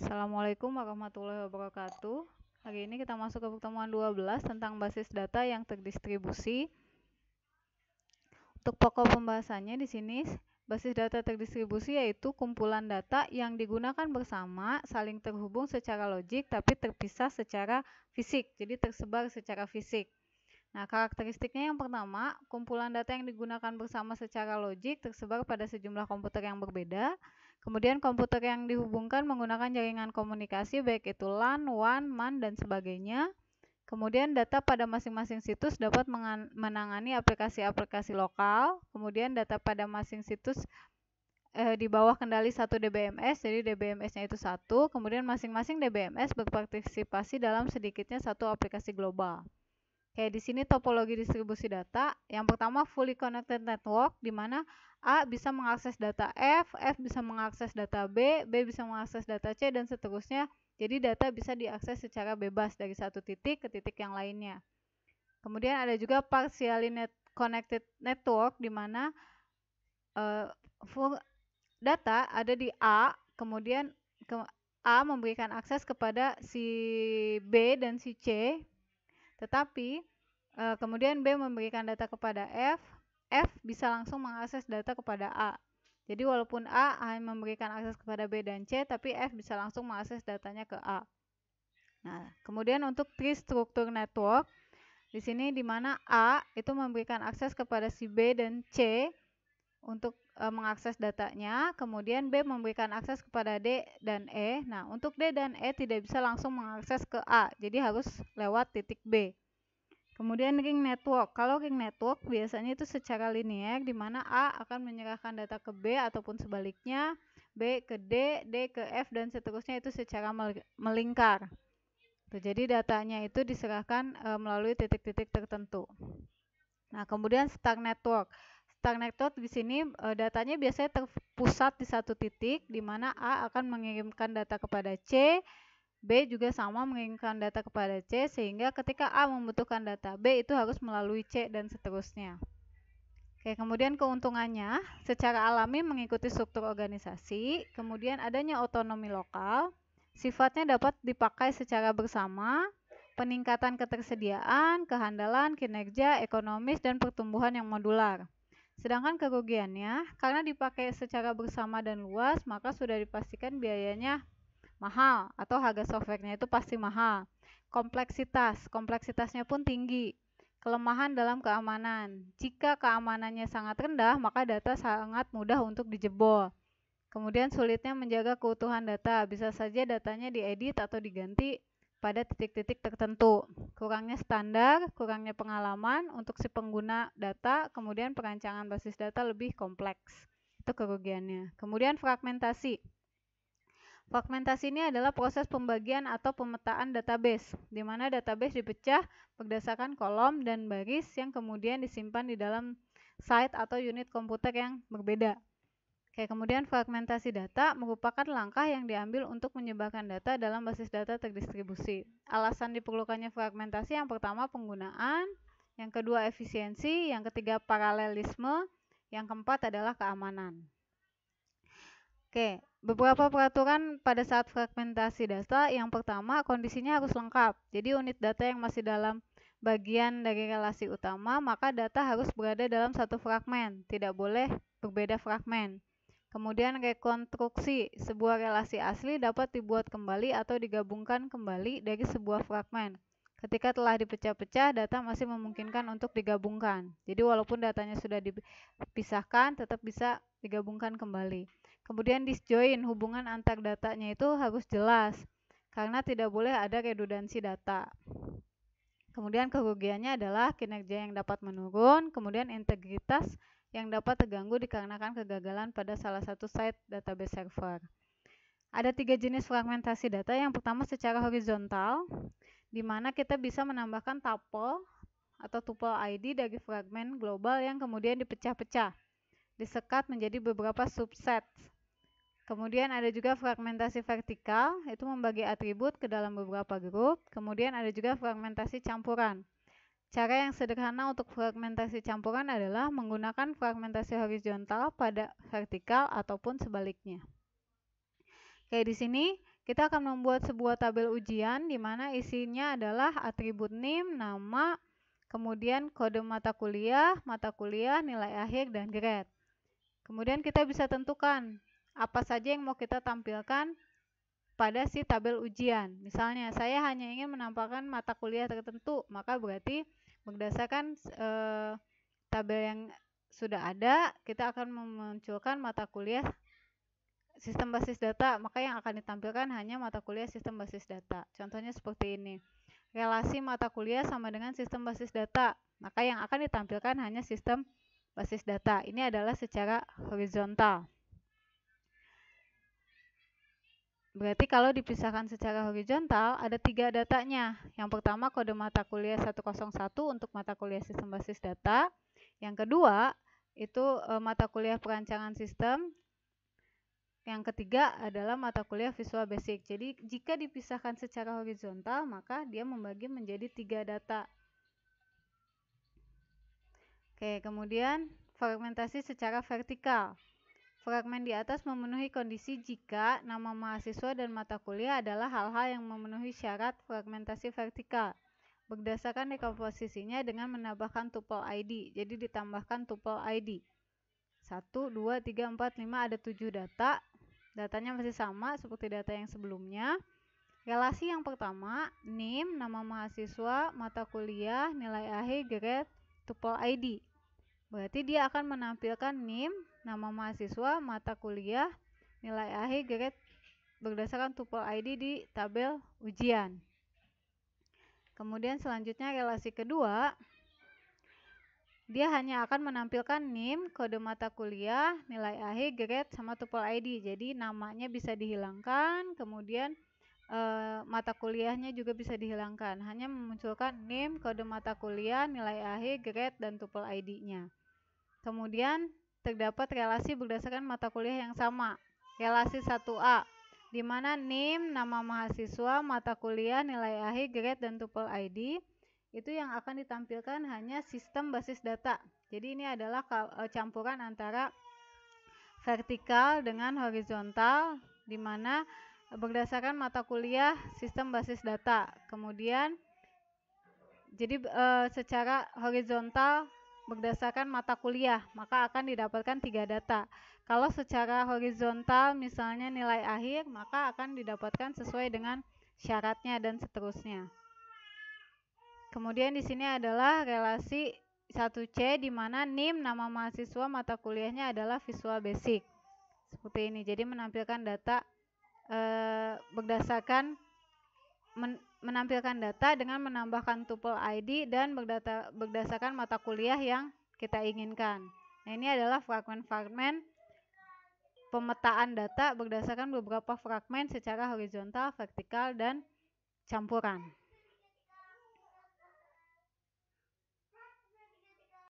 Assalamualaikum warahmatullahi wabarakatuh. Hari ini kita masuk ke pertemuan 12 tentang basis data yang terdistribusi. Untuk pokok pembahasannya di sini, basis data terdistribusi yaitu kumpulan data yang digunakan bersama, saling terhubung secara logik tapi terpisah secara fisik, jadi tersebar secara fisik. Nah, karakteristiknya yang pertama, kumpulan data yang digunakan bersama secara logik tersebar pada sejumlah komputer yang berbeda. Kemudian komputer yang dihubungkan menggunakan jaringan komunikasi baik itu LAN, WAN, MAN, dan sebagainya. Kemudian data pada masing-masing situs dapat menangani aplikasi-aplikasi lokal. Kemudian data pada masing situs di bawah kendali 1 DBMS, jadi DBMS-nya itu 1. Kemudian masing-masing DBMS berpartisipasi dalam sedikitnya satu aplikasi global. Kayak di sini topologi distribusi data. Yang pertama fully connected network, di mana A bisa mengakses data F bisa mengakses data B bisa mengakses data C, dan seterusnya. Jadi data bisa diakses secara bebas dari satu titik ke titik yang lainnya. Kemudian ada juga partially connected network, di mana data ada di A, kemudian A memberikan akses kepada si B dan si C, tetapi kemudian B memberikan data kepada F bisa langsung mengakses data kepada A. Jadi walaupun A hanya memberikan akses kepada B dan C, tapi F bisa langsung mengakses datanya ke A. Nah, kemudian untuk tree structure network, di sini di mana A itu memberikan akses kepada si B dan C untuk mengakses datanya, kemudian B memberikan akses kepada D dan E. Nah, untuk D dan E tidak bisa langsung mengakses ke A, jadi harus lewat titik B. Kemudian ring network. Kalau ring network biasanya itu secara linear, di mana A akan menyerahkan data ke B ataupun sebaliknya, B ke D, D ke F, dan seterusnya itu secara melingkar. Jadi datanya itu diserahkan melalui titik-titik tertentu. Nah, kemudian star network. Star network di sini datanya biasanya terpusat di satu titik, di mana A akan mengirimkan data kepada C, B juga sama mengirimkan data kepada C, sehingga ketika A membutuhkan data B itu harus melalui C dan seterusnya. Oke, kemudian keuntungannya secara alami mengikuti struktur organisasi, kemudian adanya otonomi lokal, sifatnya dapat dipakai secara bersama, peningkatan ketersediaan, kehandalan, kinerja, ekonomis, dan pertumbuhan yang modular. Sedangkan kerugiannya, karena dipakai secara bersama dan luas, maka sudah dipastikan biayanya mahal atau harga softwarenya itu pasti mahal. Kompleksitasnya pun tinggi. Kelemahan dalam keamanan. Jika keamanannya sangat rendah, maka data sangat mudah untuk dijebol. Kemudian sulitnya menjaga keutuhan data. Bisa saja datanya diedit atau diganti pada titik-titik tertentu. Kurangnya standar, kurangnya pengalaman untuk si pengguna data, kemudian perancangan basis data lebih kompleks. Itu kerugiannya. Kemudian fragmentasi. Fragmentasi ini adalah proses pembagian atau pemetaan database, di mana database dipecah berdasarkan kolom dan baris yang kemudian disimpan di dalam site atau unit komputer yang berbeda. Oke, kemudian fragmentasi data merupakan langkah yang diambil untuk menyebarkan data dalam basis data terdistribusi. Alasan diperlukannya fragmentasi yang pertama penggunaan, yang kedua efisiensi, yang ketiga paralelisme, yang keempat adalah keamanan. Oke, beberapa peraturan pada saat fragmentasi data. Yang pertama, kondisinya harus lengkap. Jadi unit data yang masih dalam bagian dari relasi utama, maka data harus berada dalam satu fragmen, tidak boleh berbeda fragmen. Kemudian rekonstruksi, sebuah relasi asli dapat dibuat kembali atau digabungkan kembali dari sebuah fragmen. Ketika telah dipecah-pecah, data masih memungkinkan untuk digabungkan. Jadi walaupun datanya sudah dipisahkan, tetap bisa digabungkan kembali. Kemudian disjoin, hubungan antar datanya itu harus jelas, karena tidak boleh ada redundansi data. Kemudian kerugiannya adalah kinerja yang dapat menurun, kemudian integritas yang dapat terganggu dikarenakan kegagalan pada salah satu site database server. Ada 3 jenis fragmentasi data. Yang pertama secara horizontal, di mana kita bisa menambahkan tuple atau tuple ID dari fragmen global yang kemudian dipecah-pecah, disekat menjadi beberapa subset. Kemudian ada juga fragmentasi vertikal, itu membagi atribut ke dalam beberapa grup. Kemudian ada juga fragmentasi campuran. Cara yang sederhana untuk fragmentasi campuran adalah menggunakan fragmentasi horizontal pada vertikal ataupun sebaliknya. Kayak di sini kita akan membuat sebuah tabel ujian di mana isinya adalah atribut NIM, nama, kemudian kode mata kuliah, nilai akhir, dan grade. Kemudian kita bisa tentukan apa saja yang mau kita tampilkan pada si tabel ujian. Misalnya saya hanya ingin menampilkan mata kuliah tertentu, maka berarti berdasarkan tabel yang sudah ada, kita akan memunculkan mata kuliah sistem basis data, maka yang akan ditampilkan hanya mata kuliah sistem basis data. Contohnya seperti ini. Relasi mata kuliah sama dengan sistem basis data, maka yang akan ditampilkan hanya sistem basis data. Ini adalah secara horizontal. Berarti kalau dipisahkan secara horizontal, ada 3 datanya. Yang pertama kode mata kuliah 101 untuk mata kuliah sistem basis data. Yang kedua, itu mata kuliah perancangan sistem. Yang ketiga adalah mata kuliah Visual Basic. Jadi jika dipisahkan secara horizontal, maka dia membagi menjadi 3 data. Oke, kemudian fragmentasi secara vertikal. Fragmen di atas memenuhi kondisi jika nama mahasiswa dan mata kuliah adalah hal-hal yang memenuhi syarat fragmentasi vertikal. Berdasarkan dekomposisinya dengan menambahkan tuple ID. Jadi ditambahkan tuple ID. 1, 2, 3, 4, 5 ada 7 data. Datanya masih sama seperti data yang sebelumnya. Relasi yang pertama, NIM, nama mahasiswa, mata kuliah, nilai akhir, grade, tuple ID. Berarti dia akan menampilkan NIM, nama mahasiswa, mata kuliah, nilai akhir, grade berdasarkan tuple ID di tabel ujian. Kemudian selanjutnya relasi kedua, dia hanya akan menampilkan NIM, kode mata kuliah, nilai akhir, grade, sama tuple ID. Jadi namanya bisa dihilangkan, kemudian mata kuliahnya juga bisa dihilangkan. Hanya memunculkan NIM, kode mata kuliah, nilai akhir, grade, dan tuple ID-nya. Kemudian terdapat relasi berdasarkan mata kuliah yang sama. Relasi 1A, di mana NIM, nama mahasiswa, mata kuliah, nilai akhir, grade, dan tuple ID itu yang akan ditampilkan hanya sistem basis data. Jadi ini adalah campuran antara vertikal dengan horizontal, di mana berdasarkan mata kuliah sistem basis data. Kemudian jadi secara horizontal berdasarkan mata kuliah, maka akan didapatkan 3 data. Kalau secara horizontal misalnya nilai akhir, maka akan didapatkan sesuai dengan syaratnya dan seterusnya. Kemudian di sini adalah relasi 1C di mana NIM, nama mahasiswa, mata kuliahnya adalah Visual Basic. Seperti ini. Jadi menampilkan data berdasarkan menampilkan data dengan menambahkan tuple ID dan berdasarkan mata kuliah yang kita inginkan. Nah, ini adalah fragmen-fragmen pemetaan data berdasarkan beberapa fragmen secara horizontal, vertikal, dan campuran.